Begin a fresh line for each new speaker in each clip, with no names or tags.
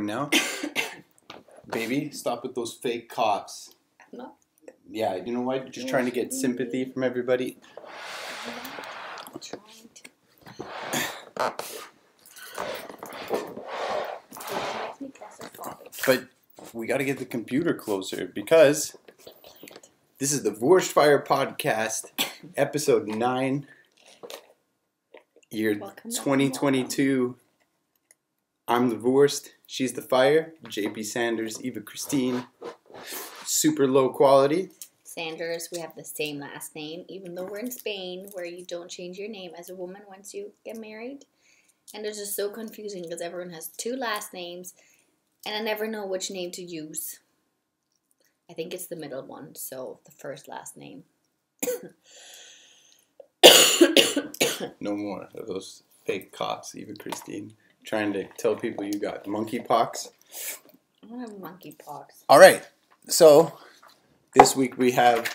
recording now. Baby, stop with those fake coughs.
No.
Yeah, you know what? Just trying to get sympathy from everybody.
I'm trying to. It makes me claustrophobic.
But we got to get the computer closer because this is the Wurst Fire Podcast, episode 9, year 2022. I'm the Wurst, she's the Fire, JP Sanders, Eva Christine, super low quality.
Sanders, we have the same last name, even though we're in Spain, where you don't change your name as a woman once you get married. And it's just so confusing because everyone has two last names, and I never know which name to use. I think it's the middle one, so the first last name.
No more of those fake coughs, Eva Christine. Trying to tell people you got monkeypox.
I don't have monkeypox.
All right, so this week we have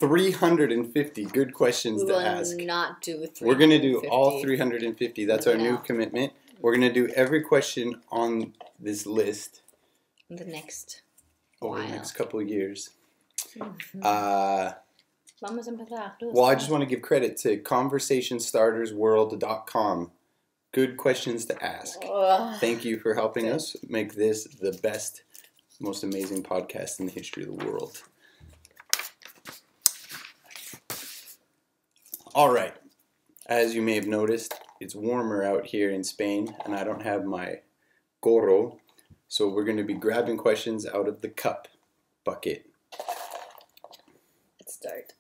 350 good questions to ask.
We will not do 350.
We're going to do all 350. That's our new
No.
commitment. We're going to do every question on this list
The next
over
while.
the next couple of years.
Vamos a empezar.
Well, I just want to give credit to conversationstartersworld.com. Good questions to ask.
Ugh.
Thank you for helping us make this the best, most amazing podcast in the history of the world. All right. As you may have noticed, it's warmer out here in Spain, and I don't have my gorro, so we're going to be grabbing questions out of the cup bucket.
Let's start.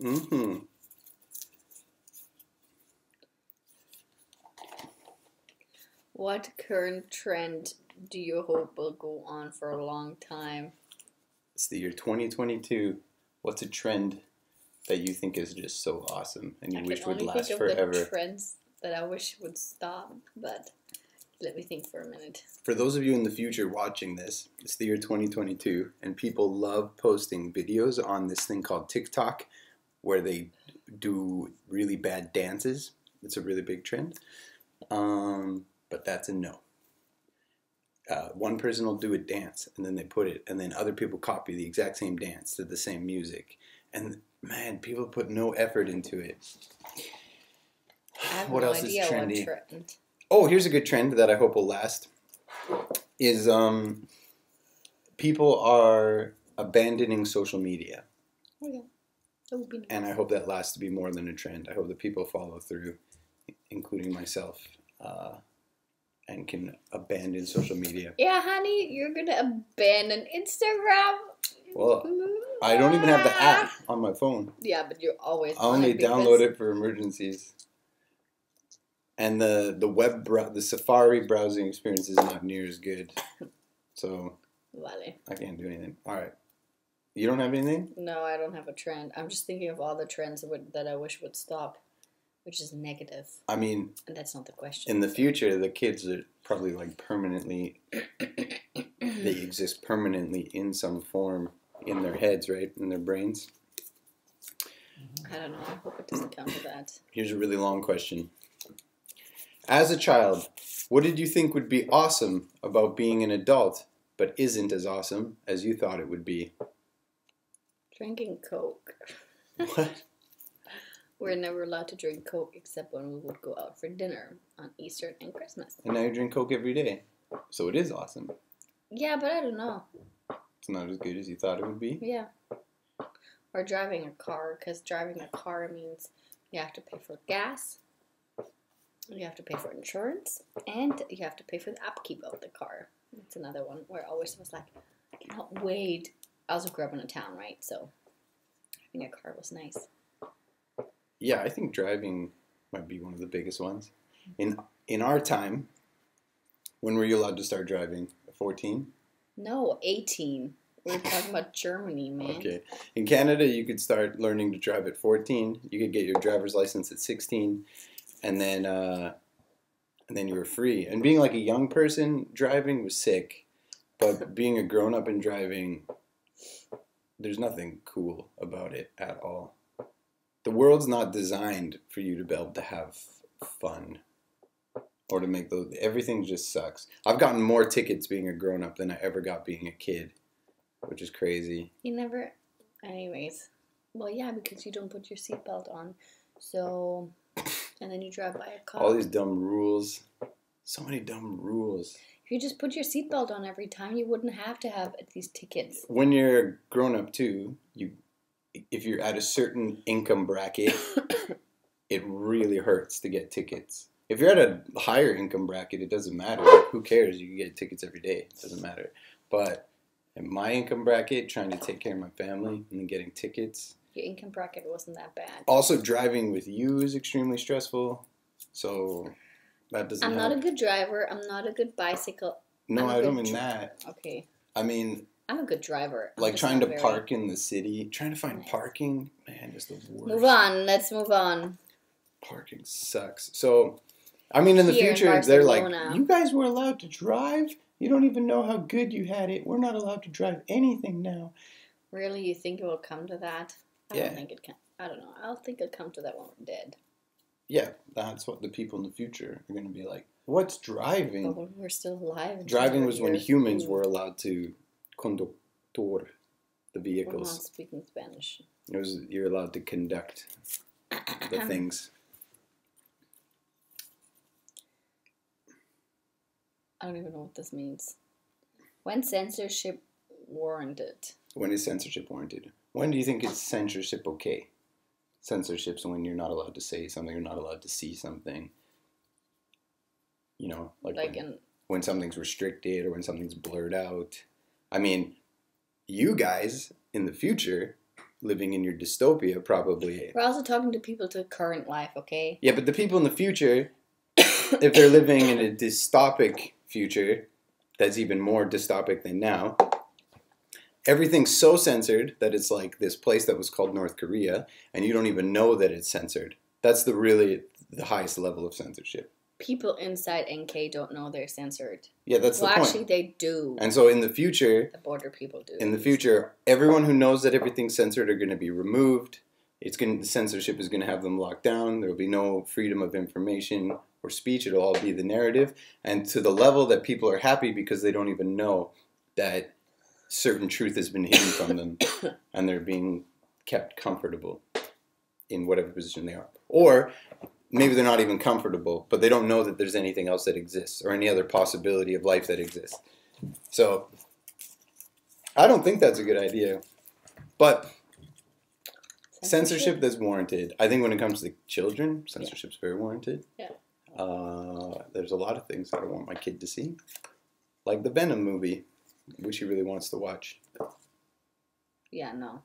Mm-hmm.
What current trend do you hope will go on for a long time?
It's the year 2022. What's a trend that you think is just so awesome and you wish would last
think
forever?
of the trends that I wish would stop, but let me think for a minute.
For those of you in the future watching this, it's the year 2022, and people love posting videos on this thing called TikTok where they do really bad dances. It's a really big trend. But that's a no. One person will do a dance, and then they put it, and then other people copy the exact same dance to the same music. And, man, people put no effort into it.
I have
What
no
else is
idea
trendy?
what trend.
Oh, here's a good trend that I hope will last. Is people are abandoning social media.
Oh, yeah. That would be nice.
And I hope that lasts to be more than a trend. I hope that people follow through, including myself, and can abandon social media.
Yeah, honey, you're going to abandon Instagram.
Well, I don't even have the app on my phone.
Yeah, but you're always
I only download it for emergencies. And the Safari browsing experience is not near as good. So
Vale.
I can't do anything. All right. You don't have anything?
No, I don't have a trend. I'm just thinking of all the trends that I wish would stop, which is negative.
I mean,
And that's not the question.
in the future, the kids are probably like permanently, they exist permanently in some form in their heads, right? In their brains.
I don't know. I hope it doesn't come to that.
Here's a really long question. As a child, what did you think would be awesome about being an adult, but isn't as awesome as you thought it would be?
Drinking Coke.
What?
We're never allowed to drink Coke except when we would go out for dinner on Easter and Christmas.
And now you drink Coke every day. So it is awesome.
Yeah, but I don't know.
It's not as good as you thought it would be.
Yeah. Or driving a car, because driving a car means you have to pay for gas, you have to pay for insurance, and you have to pay for the upkeep of the car. That's another one where I always was like, I cannot wait. I also grew up in a town, right? So having a car was nice.
Yeah, I think driving might be one of the biggest ones. In our time, when were you allowed to start driving? 14?
No, 18. We're talking about Germany, man.
Okay. In Canada, you could start learning to drive at 14. You could get your driver's license at 16, and then you were free. And being like a young person driving was sick, but being a grown up and driving, there's nothing cool about it at all. The world's not designed for you to be able to have fun or to make those. Everything just sucks. I've gotten more tickets being a grown up than I ever got being a kid, which is crazy.
You never. Anyways, well, yeah, because you don't put your seatbelt on, so, and then you drive by a cop.
All these dumb rules. So many dumb rules.
If you just put your seatbelt on every time, you wouldn't have to have these tickets.
When you're grown up too, if you're at a certain income bracket, it really hurts to get tickets. If you're at a higher income bracket, it doesn't matter. Like, who cares? You can get tickets every day. It doesn't matter. But in my income bracket, trying to take care of my family and then getting tickets.
Your income bracket wasn't that bad.
Also, driving with you is extremely stressful. So that doesn't
I'm
help.
not a good driver. I'm not a good bicycle.
No, I don't mean that.
Okay.
I mean,
I'm a good driver.
like trying to park in the city, trying to find parking, man, is the worst.
Move on. Let's move on.
Parking sucks. So, I mean, in the future, they're like, you guys were allowed to drive? You don't even know how good you had it. We're not allowed to drive anything now.
Really? You think it will come to that? I
Yeah.
don't think it can. I don't know. I don't think it'll come to that when we're dead.
Yeah, that's what the people in the future are going to be like. What's driving?
But when we're still alive.
Driving was when humans were allowed to conductor the
We're not
vehicles.
speaking Spanish.
You're allowed to conduct the things.
I don't even know what this means. When censorship warranted?
When is censorship warranted? When do you think is censorship okay? Censorship's when you're not allowed to say something, you're not allowed to see something. You know, like when something's restricted or when something's blurred out. I mean, you guys in the future, living in your dystopia, probably.
We're also talking to people to current life, okay?
Yeah, but the people in the future, if they're living in a dystopic future that's even more dystopic than now, everything's so censored that it's like this place that was called North Korea, and you don't even know that it's censored. That's the highest level of censorship.
People inside NK don't know they're censored.
Yeah, that's the point.
Well, actually, they do.
And so in the future,
the border people do.
In the future, everyone who knows that everything's censored are going to be removed. The censorship is going to have them locked down. There will be no freedom of information or speech. It'll all be the narrative. And to the level that people are happy because they don't even know that certain truth has been hidden from them and they're being kept comfortable in whatever position they are. Or maybe they're not even comfortable, but they don't know that there's anything else that exists or any other possibility of life that exists. So I don't think that's a good idea. But censorship that's warranted. I think when it comes to children, censorship's very warranted.
Yeah.
There's a lot of things that I want my kid to see. Like the Venom movie, which he really wants to watch.
Yeah, no.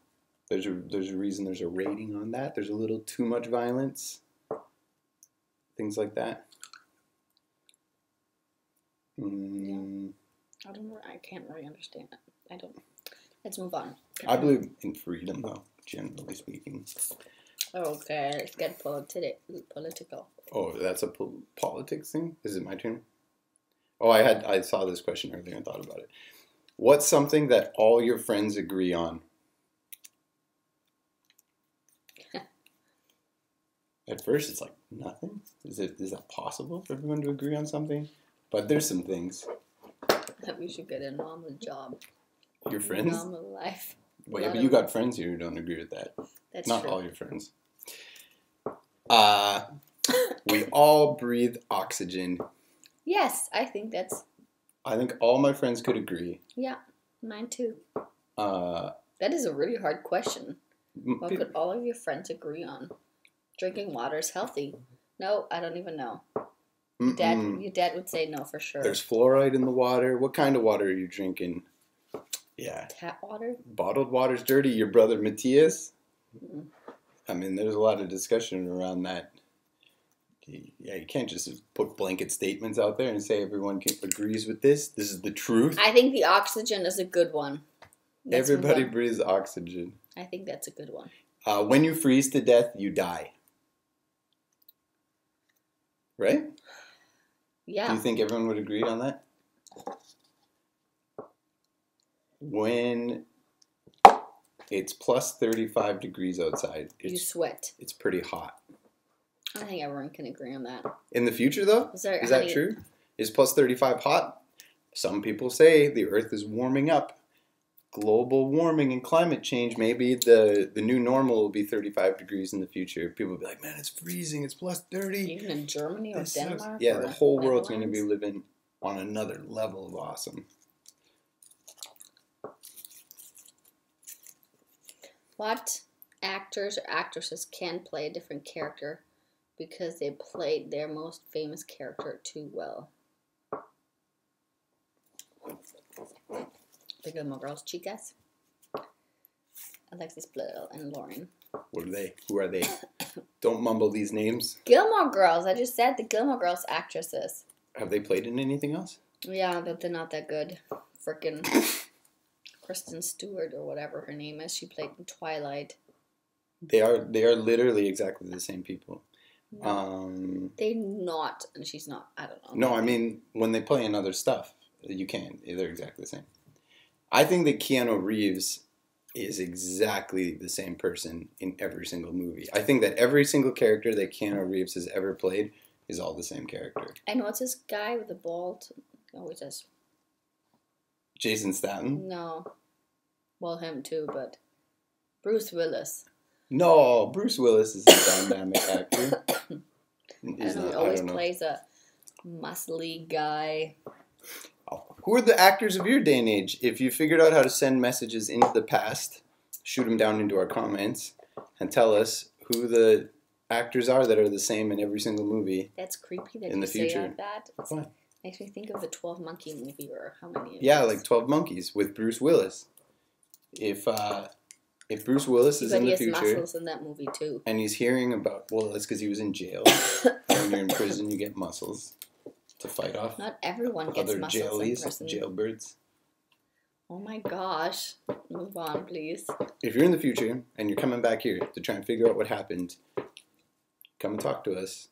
There's a reason there's a rating on that. There's a little too much violence. Things like that.
Yeah. I can't really understand it. I don't. Let's move on.
I believe in freedom, though, generally speaking.
Okay, let's get political.
Oh, that's a politics thing? Is it my turn? Oh, I saw this question earlier and thought about it. What's something that all your friends agree on? At first, it's like, nothing? Is that possible for everyone to agree on something? But there's some things.
That we should get a normal job.
Your friends?
Normal life.
Well, yeah, but you got friends here who don't agree with that.
That's
Not
true.
all your friends. We all breathe oxygen.
Yes, I think
all my friends could agree.
Yeah, mine too.
Uh,
That is a really hard question. What could all of your friends agree on? Drinking water is healthy. No, I don't even know. Your dad would say no for sure.
There's fluoride in the water. What kind of water are you drinking? Yeah.
Tap water?
Bottled water's dirty. Your brother Matthias?
Mm-mm.
I mean, there's a lot of discussion around that. Yeah, you can't just put blanket statements out there and say everyone agrees with this. This is the truth.
I think the oxygen is a good one.
Everybody breathes oxygen.
I think that's a good one.
When you freeze to death, you die. Right?
Yeah.
Do you think everyone would agree on that? When it's plus 35 degrees outside,
you sweat.
It's pretty hot.
I think everyone can agree on that.
In the future, though? Is that true? Is plus 35 hot? Some people say the Earth is warming up. Global warming and climate change. Maybe the new normal will be 35 degrees in the future. People will be like, man, it's freezing. It's plus 30.
Even in Germany or Denmark?
Yeah, the whole world's going to be living on another level of awesome.
What actors or actresses can play a different character because they played their most famous character too well? The Gilmore Girls, chicas. Alexis Bledel and Lauren.
What are they? Who are they? Don't mumble these names.
Gilmore Girls. I just said the Gilmore Girls actresses.
Have they played in anything else?
Yeah, but they're not that good. Frickin' Kristen Stewart or whatever her name is. She played in Twilight.
They are literally exactly the same people.
No, they're not, and she's not. I don't know.
No, I mean when they play in other stuff, you can. They're exactly the same. I think that Keanu Reeves is exactly the same person in every single movie. I think that every single character that Keanu Reeves has ever played is all the same character.
And what's this guy with the bald? Always says
Jason Statham?
No. Well, him too, but Bruce Willis.
No, Bruce Willis is a dynamic actor.
He always plays a muscly guy.
Who are the actors of your day and age? If you figured out how to send messages into the past, shoot them down into our comments and tell us who the actors are that are the same in every single movie.
That's creepy that
in
you
the future.
say like that.
What?
Makes me think of the 12 Monkey movie or how many?
Yeah, like 12 Monkeys with Bruce Willis. If Bruce Willis is in the future,
he has muscles in that movie too,
and he's hearing about that's because he was in jail. When you're in prison, you get muscles to fight off.
Not everyone gets
other
muscles in prison.
Jailbirds.
Oh my gosh! Move on, please.
If you're in the future and you're coming back here to try and figure out what happened, come and talk to us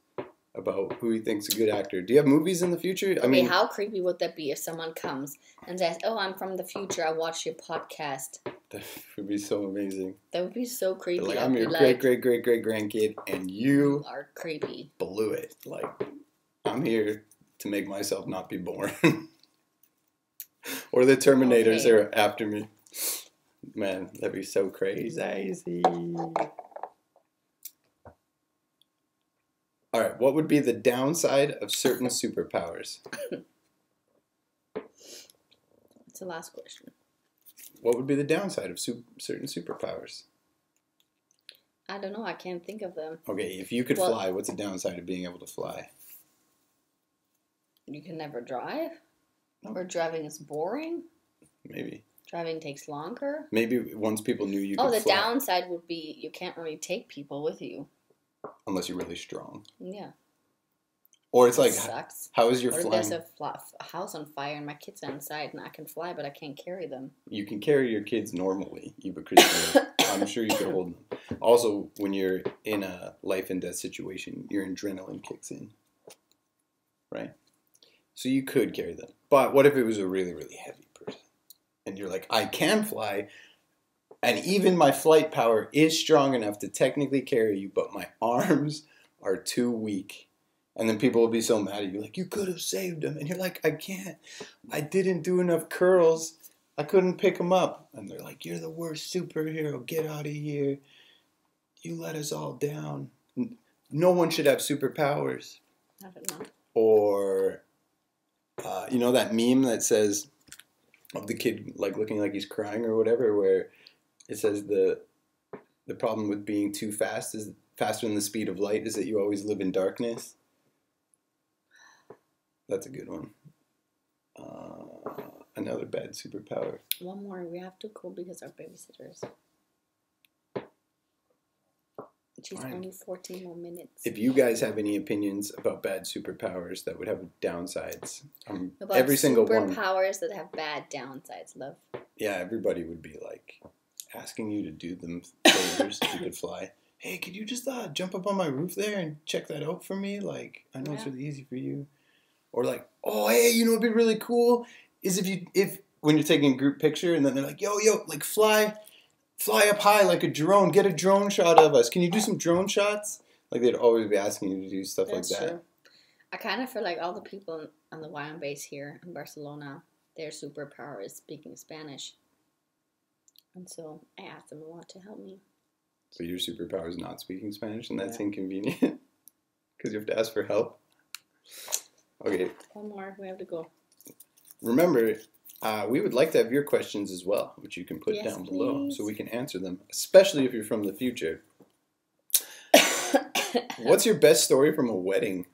about who you think's a good actor. Do you have movies in the future?
I mean, how creepy would that be if someone comes and says, "Oh, I'm from the future. I watched your podcast."
That would be so amazing.
That would be so creepy.
Like, I'm your great grandkid, and you
are creepy.
Blew it. Like, I'm here to make myself not be born. Or the Terminators are after me. Man, that'd be so crazy. Alright, what would be the downside of certain superpowers?
That's the last question.
What would be the downside of certain superpowers?
I don't know. I can't think of them.
Okay, if you could fly, what's the downside of being able to fly?
You can never drive? No. Or driving is boring?
Maybe.
Driving takes longer?
Maybe once people knew you could
fly.
Oh, the
downside would be you can't really take people with you.
Unless you're really strong.
Yeah.
Or it's
that
like,
sucks.
How is your
flying?
Or
there's a house on fire and my kids are inside and I can fly, but I can't carry them.
You can carry your kids normally, Eva Christina. I'm sure you could hold them. Also, when you're in a life and death situation, your adrenaline kicks in. Right? So you could carry them. But what if it was a really, really heavy person? And you're like, I can fly, and even my flight power is strong enough to technically carry you, but my arms are too weak. And then people will be so mad at you, like, you could have saved him. And you're like, I can't. I didn't do enough curls. I couldn't pick him up. And they're like, you're the worst superhero. Get out of here. You let us all down. No one should have superpowers.
I don't know.
Or, you know that meme that says, of the kid like looking like he's crying or whatever, where it says the problem with being too fast is faster than the speed of light is that you always live in darkness. That's a good one. Another bad superpower.
One more. We have to go because our babysitters. She's only 14 more minutes.
If you guys have any opinions about bad superpowers that would have downsides, every single one.
Superpowers that have bad downsides, love.
Yeah, everybody would be like asking you to do them favors if you could fly. Hey, could you just jump up on my roof there and check that out for me? Like, I know it's really easy for you. Or like, oh, hey, you know what'd be really cool is if when you're taking a group picture and then they're like, yo, like fly up high like a drone. Get a drone shot of us. Can you do some drone shots? Like they'd always be asking you to do stuff
That's
like that.
true. I kind of feel like all the people on the YM base here in Barcelona, their superpower is speaking Spanish. And so I asked them a lot to help me.
So your superpower is not speaking Spanish, and that's
Yeah.
inconvenient because you have to ask for help. Okay.
One more. We have to go.
Remember, we would like to have your questions as well, which you can put
Yes,
down below
please.
so we can answer them, especially if you're from the future. What's your best story from a wedding?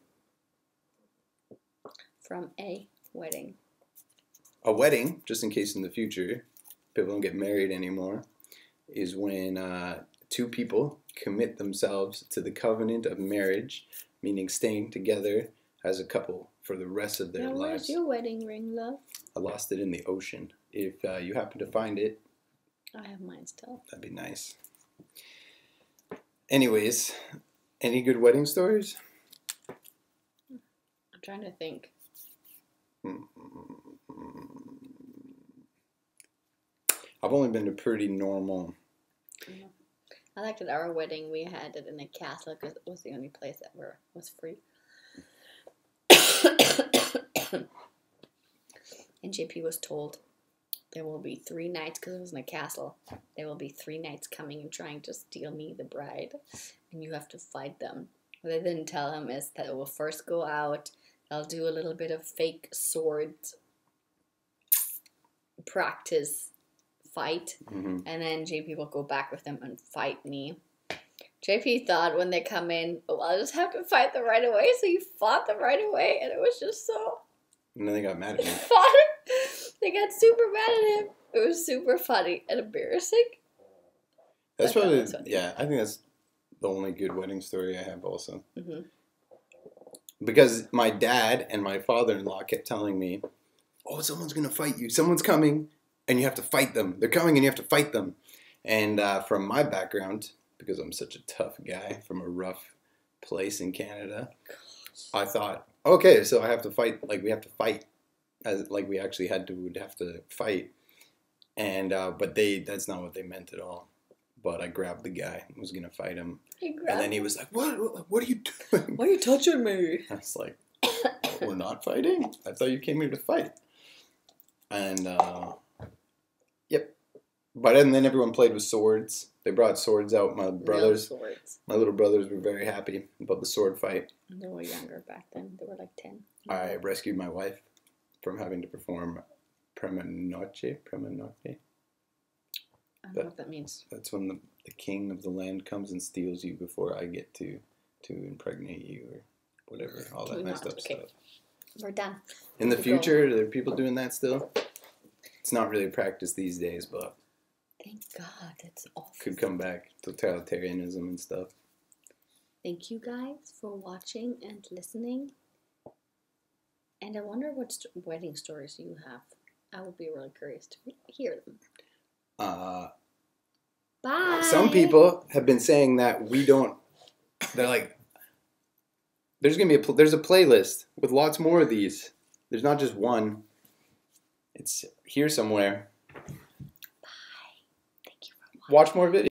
From a wedding.
A wedding, just in case in the future people don't get married anymore, is when two people commit themselves to the covenant of marriage, meaning staying together as a couple for the rest of their
Now,
lives.
where's your wedding ring, love?
I lost it in the ocean. If you happen to find it,
I have mine still.
that'd be nice. Anyways, any good wedding stories?
I'm trying to think.
I've only been to pretty normal.
I liked at our wedding we had it in a castle because it was the only place that was free. And JP was told there will be 3 nights, because it was in a castle, there will be 3 nights coming and trying to steal me, the bride, and you have to fight them. What they didn't tell him is that it will first go out, they'll do a little bit of fake sword practice fight, and then JP will go back with them and fight me. JP thought when they come in, oh, I'll just have to fight them right away, so he fought them right away, and it was just so...
And then they got mad at me.
They got super mad at him. It was super funny and embarrassing.
That's
I thought it
probably,
was funny.
yeah, I think that's the only good wedding story I have also.
Mm-hmm.
Because my dad and my father-in-law kept telling me, oh, someone's going to fight you. Someone's coming and you have to fight them. They're coming and you have to fight them. And from my background, because I'm such a tough guy from a rough place in Canada, I thought, okay, so I have to fight, like we have to fight, as like we actually would have to fight, and but that's not what they meant at all. But I grabbed the guy and was gonna fight him, and then he was like, "What are you doing?
Why are you touching me?"
I was like, "We're not fighting. I thought you came here to fight." And yep. But and then everyone played with swords. They brought swords out. My brothers,
swords.
my little brothers were very happy about the sword fight.
They were younger back then. They were like 10.
I rescued my wife from having to perform prima noche.
I don't know what that means.
That's when the king of the land comes and steals you before I get to impregnate you or whatever. All that messed up stuff.
We're done.
In the future, are there people doing that still? It's not really practiced these days, but
Thank God. It's awful.
could come back. Totalitarianism and stuff.
Thank you guys for watching and listening. And I wonder what wedding stories you have. I would be really curious to hear them. Bye.
Some people have been saying that we don't. They're like, there's gonna be there's a playlist with lots more of these. There's not just one. It's here somewhere.
Bye. Thank you for watching.
Watch more videos.